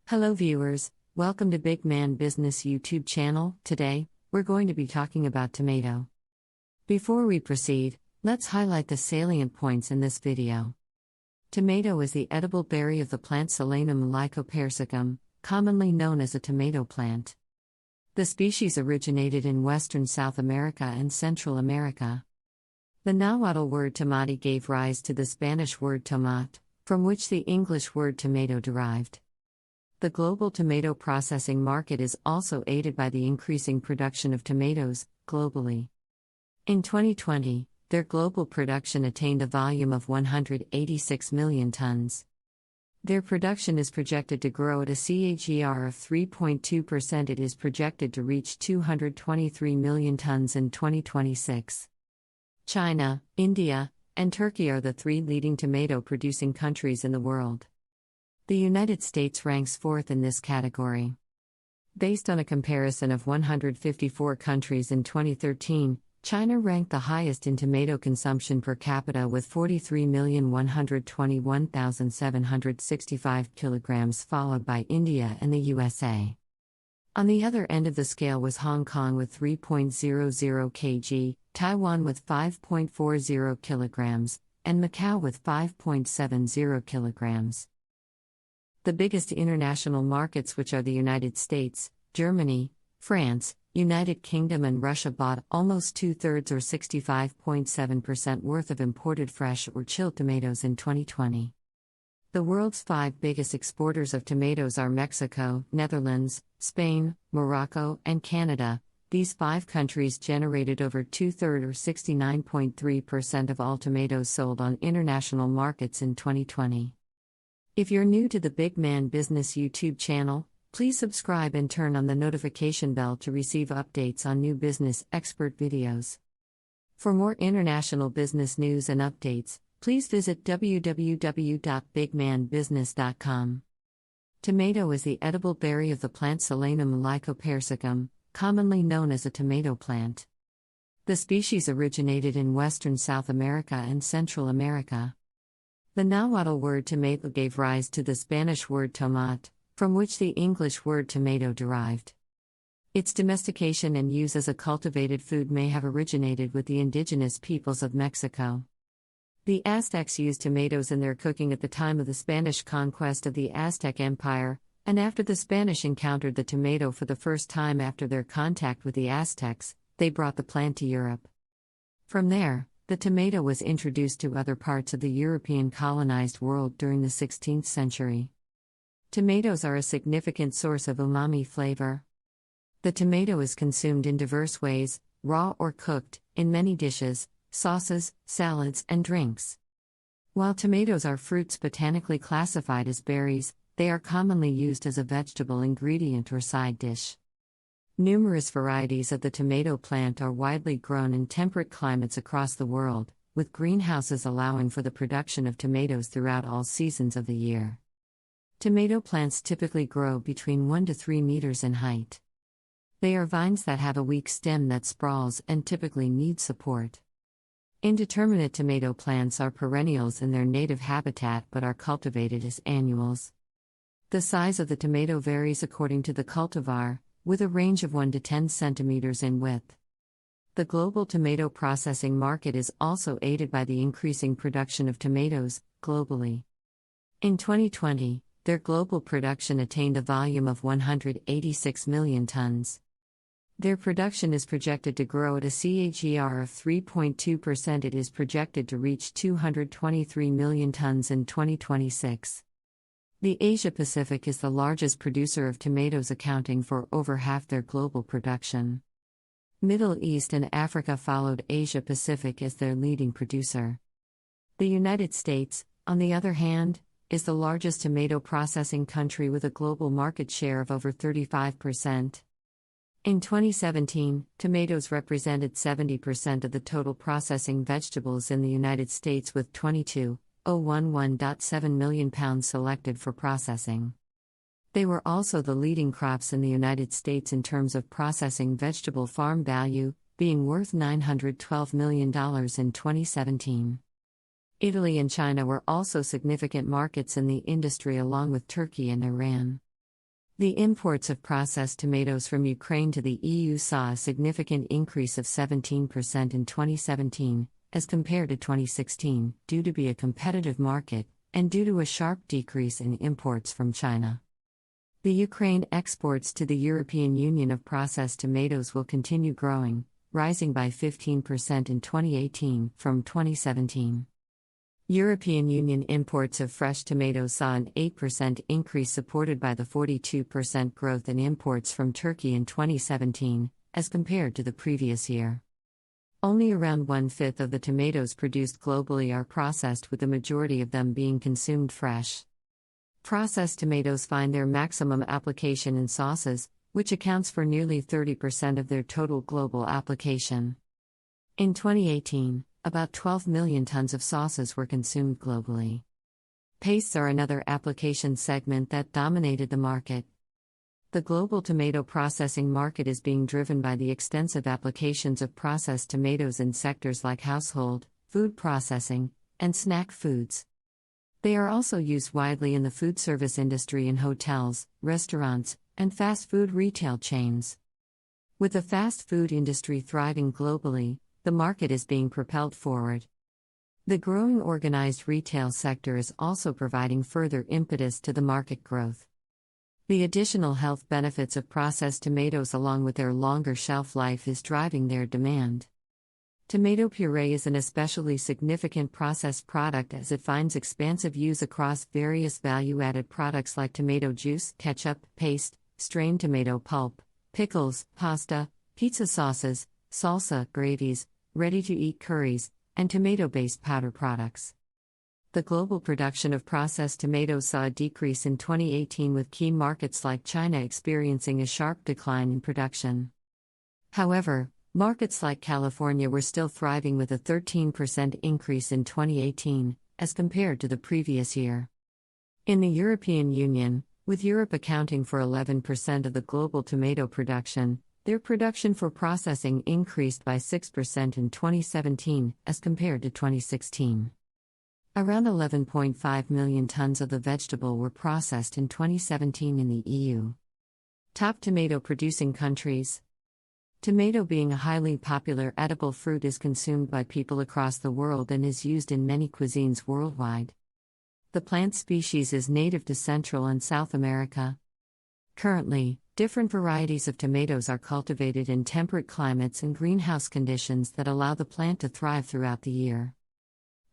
Hello viewers, welcome to Big Man Business YouTube channel. Today, we're going to be talking about tomato. Before we proceed, let's highlight the salient points in this video. Tomato is the edible berry of the plant Solanum lycopersicum, commonly known as a tomato plant. The species originated in western South America and Central America. The Nahuatl word tomate gave rise to the Spanish word tomate, from which the English word tomato derived. The global tomato processing market is also aided by the increasing production of tomatoes, globally. In 2020, their global production attained a volume of 186 million tons. Their production is projected to grow at a CAGR of 3.2%. It is projected to reach 223 million tons in 2026. China, India, and Turkey are the three leading tomato-producing countries in the world. The United States ranks fourth in this category. Based on a comparison of 154 countries in 2013, China ranked the highest in tomato consumption per capita with 43,121,765 kilograms, followed by India and the USA. On the other end of the scale was Hong Kong with 3.00 kg, Taiwan with 5.40 kilograms, and Macau with 5.70 kilograms. The biggest international markets, which are the United States, Germany, France, United Kingdom and Russia, bought almost two-thirds or 65.7% worth of imported fresh or chilled tomatoes in 2020. The world's five biggest exporters of tomatoes are Mexico, Netherlands, Spain, Morocco, and Canada. These five countries generated over two-thirds or 69.3% of all tomatoes sold on international markets in 2020. If you're new to the Big Man Business YouTube channel, please subscribe and turn on the notification bell to receive updates on new business expert videos. For more international business news and updates, please visit www.bigmanbusiness.com. Tomato is the edible berry of the plant Solanum lycopersicum, commonly known as a tomato plant. The species originated in western South America and Central America. The Nahuatl word tomato gave rise to the Spanish word tomate, from which the English word tomato derived. Its domestication and use as a cultivated food may have originated with the indigenous peoples of Mexico. The Aztecs used tomatoes in their cooking at the time of the Spanish conquest of the Aztec Empire, and after the Spanish encountered the tomato for the first time after their contact with the Aztecs, they brought the plant to Europe. From there, the tomato was introduced to other parts of the European colonized world during the 16th century. Tomatoes are a significant source of umami flavor. The tomato is consumed in diverse ways, raw or cooked, in many dishes, sauces, salads, and drinks. While tomatoes are fruits botanically classified as berries, they are commonly used as a vegetable ingredient or side dish. Numerous varieties of the tomato plant are widely grown in temperate climates across the world, with greenhouses allowing for the production of tomatoes throughout all seasons of the year. Tomato plants typically grow between 1 to 3 meters in height. They are vines that have a weak stem that sprawls and typically need support. Indeterminate tomato plants are perennials in their native habitat but are cultivated as annuals. The size of the tomato varies according to the cultivar, with a range of 1 to 10 centimeters in width. The global tomato processing market is also aided by the increasing production of tomatoes, globally. In 2020, their global production attained a volume of 186 million tons. Their production is projected to grow at a CAGR of 3.2%. It is projected to reach 223 million tons in 2026. The Asia-Pacific is the largest producer of tomatoes, accounting for over half their global production. Middle East and Africa followed Asia-Pacific as their leading producer. The United States, on the other hand, is the largest tomato processing country with a global market share of over 35%. In 2017, tomatoes represented 70% of the total processing vegetables in the United States, with 22.011.7 million pounds selected for processing. They were also the leading crops in the United States in terms of processing vegetable farm value, being worth $912 million in 2017. Italy and China were also significant markets in the industry, along with Turkey and Iran. The imports of processed tomatoes from Ukraine to the EU saw a significant increase of 17% in 2017, as compared to 2016, due to be a competitive market, and due to a sharp decrease in imports from China. The Ukraine exports to the European Union of processed tomatoes will continue growing, rising by 15% in 2018 from 2017. European Union imports of fresh tomatoes saw an 8% increase, supported by the 42% growth in imports from Turkey in 2017, as compared to the previous year. Only around 1/5 of the tomatoes produced globally are processed, with the majority of them being consumed fresh. Processed tomatoes find their maximum application in sauces, which accounts for nearly 30% of their total global application. In 2018, about 12 million tons of sauces were consumed globally. Pastes are another application segment that dominated the market. The global tomato processing market is being driven by the extensive applications of processed tomatoes in sectors like household, food processing, and snack foods. They are also used widely in the food service industry in hotels, restaurants, and fast food retail chains. With the fast food industry thriving globally, the market is being propelled forward. The growing organized retail sector is also providing further impetus to the market growth. The additional health benefits of processed tomatoes, along with their longer shelf life, is driving their demand. Tomato puree is an especially significant processed product, as it finds expansive use across various value-added products like tomato juice, ketchup, paste, strained tomato pulp, pickles, pasta, pizza sauces, salsa, gravies, ready-to-eat curries, and tomato-based powder products. The global production of processed tomatoes saw a decrease in 2018, with key markets like China experiencing a sharp decline in production. However, markets like California were still thriving, with a 13% increase in 2018, as compared to the previous year. In the European Union, with Europe accounting for 11% of the global tomato production, their production for processing increased by 6% in 2017, as compared to 2016. Around 11.5 million tons of the vegetable were processed in 2017 in the EU. Top tomato producing countries. Tomato, being a highly popular edible fruit, is consumed by people across the world and is used in many cuisines worldwide. The plant species is native to Central and South America. Currently, different varieties of tomatoes are cultivated in temperate climates and greenhouse conditions that allow the plant to thrive throughout the year.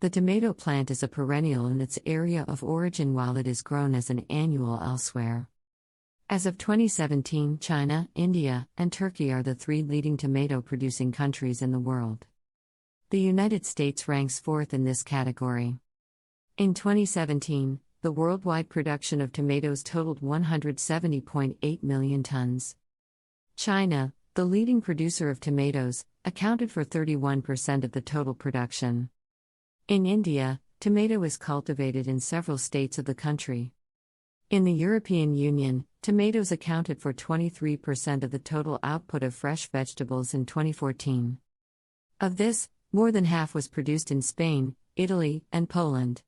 The tomato plant is a perennial in its area of origin, while it is grown as an annual elsewhere. As of 2017, China, India, and Turkey are the 3 leading tomato-producing countries in the world. The United States ranks 4th in this category. In 2017, the worldwide production of tomatoes totaled 170.8 million tons. China, the leading producer of tomatoes, accounted for 31% of the total production. In India, tomato is cultivated in several states of the country. In the European Union, tomatoes accounted for 23% of the total output of fresh vegetables in 2014. Of this, more than half was produced in Spain, Italy, and Poland.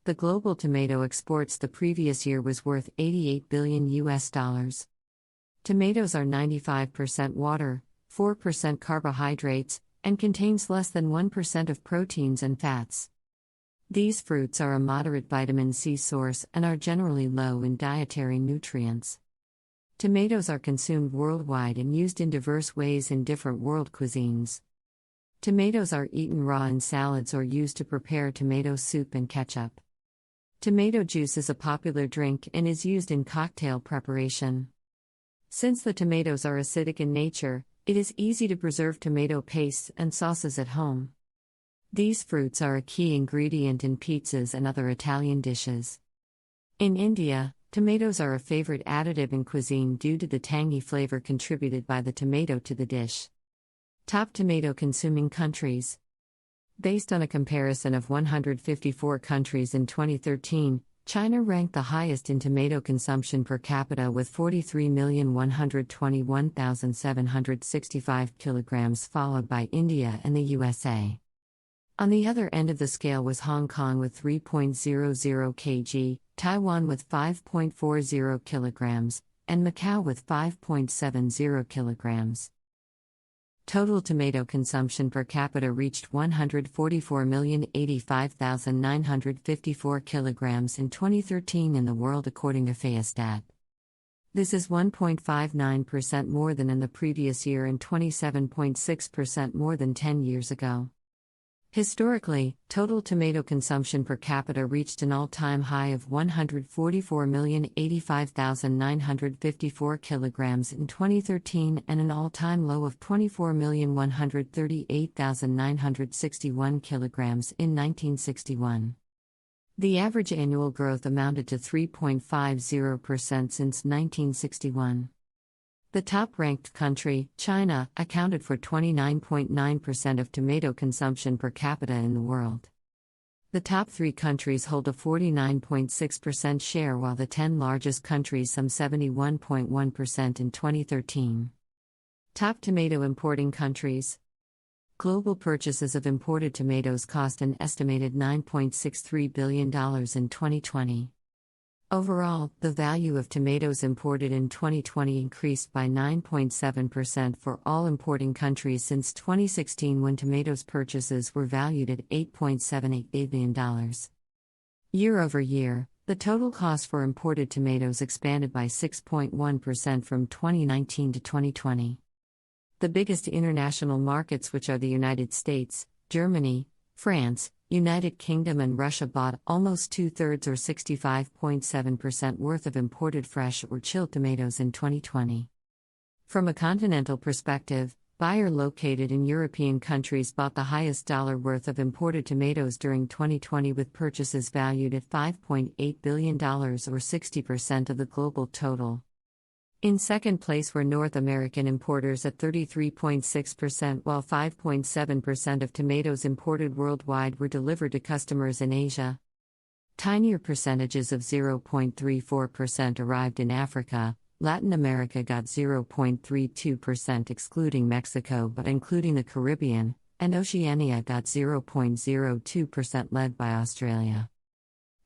The global tomato exports the previous year was worth $88 billion. Tomatoes are 95% water, 4% carbohydrates, and contains less than 1% of proteins and fats. These fruits are a moderate vitamin C source and are generally low in dietary nutrients. Tomatoes are consumed worldwide and used in diverse ways in different world cuisines. Tomatoes are eaten raw in salads or used to prepare tomato soup and ketchup. Tomato juice is a popular drink and is used in cocktail preparation. Since the tomatoes are acidic in nature, it is easy to preserve tomato pastes and sauces at home. These fruits are a key ingredient in pizzas and other Italian dishes. In India, tomatoes are a favorite additive in cuisine due to the tangy flavor contributed by the tomato to the dish. Top tomato consuming countries. Based on a comparison of 154 countries in 2013, China ranked the highest in tomato consumption per capita with 43,121,765 kilograms, followed by India and the USA. On the other end of the scale was Hong Kong with 3.00 kg, Taiwan with 5.40 kilograms, and Macau with 5.70 kilograms. Total tomato consumption per capita reached 144,085,954 kilograms in 2013 in the world according to FAOstat. This is 1.59% more than in the previous year and 27.6% more than 10 years ago. Historically, total tomato consumption per capita reached an all-time high of 144,085,954 kilograms in 2013 and an all-time low of 24,138,961 kilograms in 1961. The average annual growth amounted to 3.50% since 1961. The top-ranked country, China, accounted for 29.9% of tomato consumption per capita in the world. The top 3 countries hold a 49.6% share while the 10 largest countries some 71.1% in 2013. Top tomato importing countries. Global purchases of imported tomatoes cost an estimated $9.63 billion in 2020. Overall, the value of tomatoes imported in 2020 increased by 9.7% for all importing countries since 2016 when tomatoes purchases were valued at $8.78 billion. Year over year, the total cost for imported tomatoes expanded by 6.1% from 2019 to 2020. The biggest international markets, which are the United States, Germany, France, United Kingdom and Russia, bought almost two-thirds or 65.7% worth of imported fresh or chilled tomatoes in 2020. From a continental perspective, buyers located in European countries bought the highest dollar worth of imported tomatoes during 2020 with purchases valued at $5.8 billion or 60% of the global total. In second place were North American importers at 33.6%, while 5.7% of tomatoes imported worldwide were delivered to customers in Asia. Tinier percentages of 0.34% arrived in Africa. Latin America got 0.32% excluding Mexico but including the Caribbean, and Oceania got 0.02% led by Australia.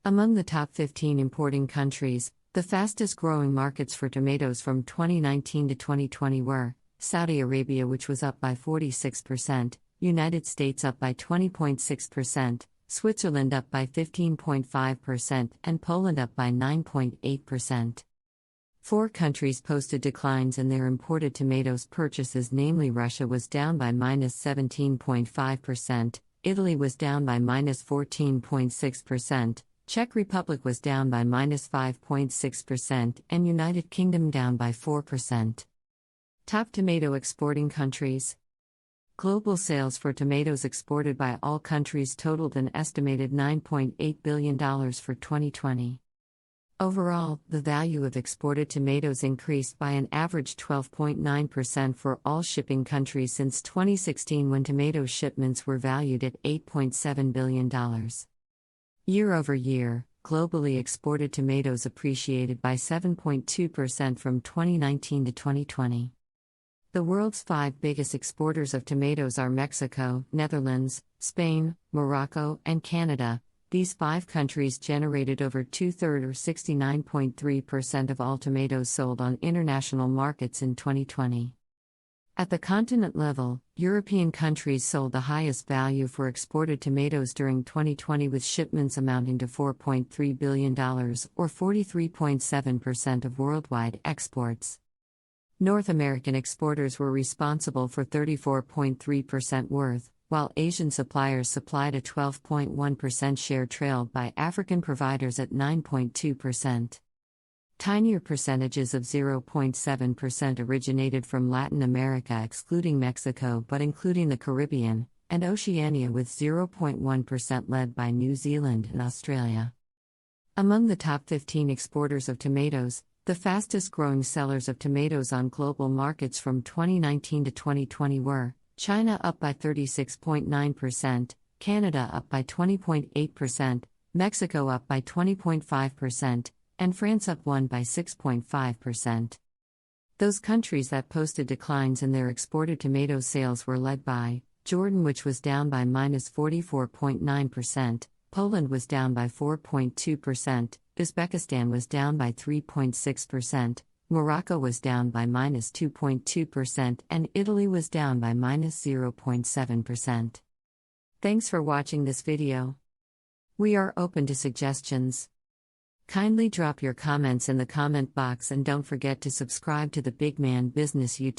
Among the top 15 importing countries, the fastest-growing markets for tomatoes from 2019 to 2020 were Saudi Arabia, which was up by 46%, United States up by 20.6%, Switzerland up by 15.5%, and Poland up by 9.8%. 4 countries posted declines in their imported tomatoes purchases, namely Russia was down by -17.5%, Italy was down by -14.6%, Czech Republic was down by -5.6%, and United Kingdom down by 4%. Top tomato exporting countries. Global sales for tomatoes exported by all countries totaled an estimated $9.8 billion for 2020. Overall, the value of exported tomatoes increased by an average 12.9% for all shipping countries since 2016 when tomato shipments were valued at $8.7 billion. Year over year, globally exported tomatoes appreciated by 7.2% from 2019 to 2020. The world's 5 biggest exporters of tomatoes are Mexico, Netherlands, Spain, Morocco, and Canada. These 5 countries generated over two-thirds or 69.3% of all tomatoes sold on international markets in 2020. At the continent level, European countries sold the highest value for exported tomatoes during 2020 with shipments amounting to $4.3 billion or 43.7% of worldwide exports. North American exporters were responsible for 34.3% worth, while Asian suppliers supplied a 12.1% share trailed by African providers at 9.2%. Tinier percentages of 0.7% originated from Latin America excluding Mexico but including the Caribbean, and Oceania with 0.1% led by New Zealand and Australia. Among the top 15 exporters of tomatoes, the fastest-growing sellers of tomatoes on global markets from 2019 to 2020 were China up by 36.9%, Canada up by 20.8%, Mexico up by 20.5%, and France up 1 by 6.5%. Those countries that posted declines in their exported tomato sales were led by Jordan, which was down by -44.9%, Poland was down by 4.2%, Uzbekistan was down by 3.6%, Morocco was down by -2.2% and Italy was down by -0.7%. Thanks for watching this video. We are open to suggestions. Kindly drop your comments in the comment box and don't forget to subscribe to the Big Man Business YouTube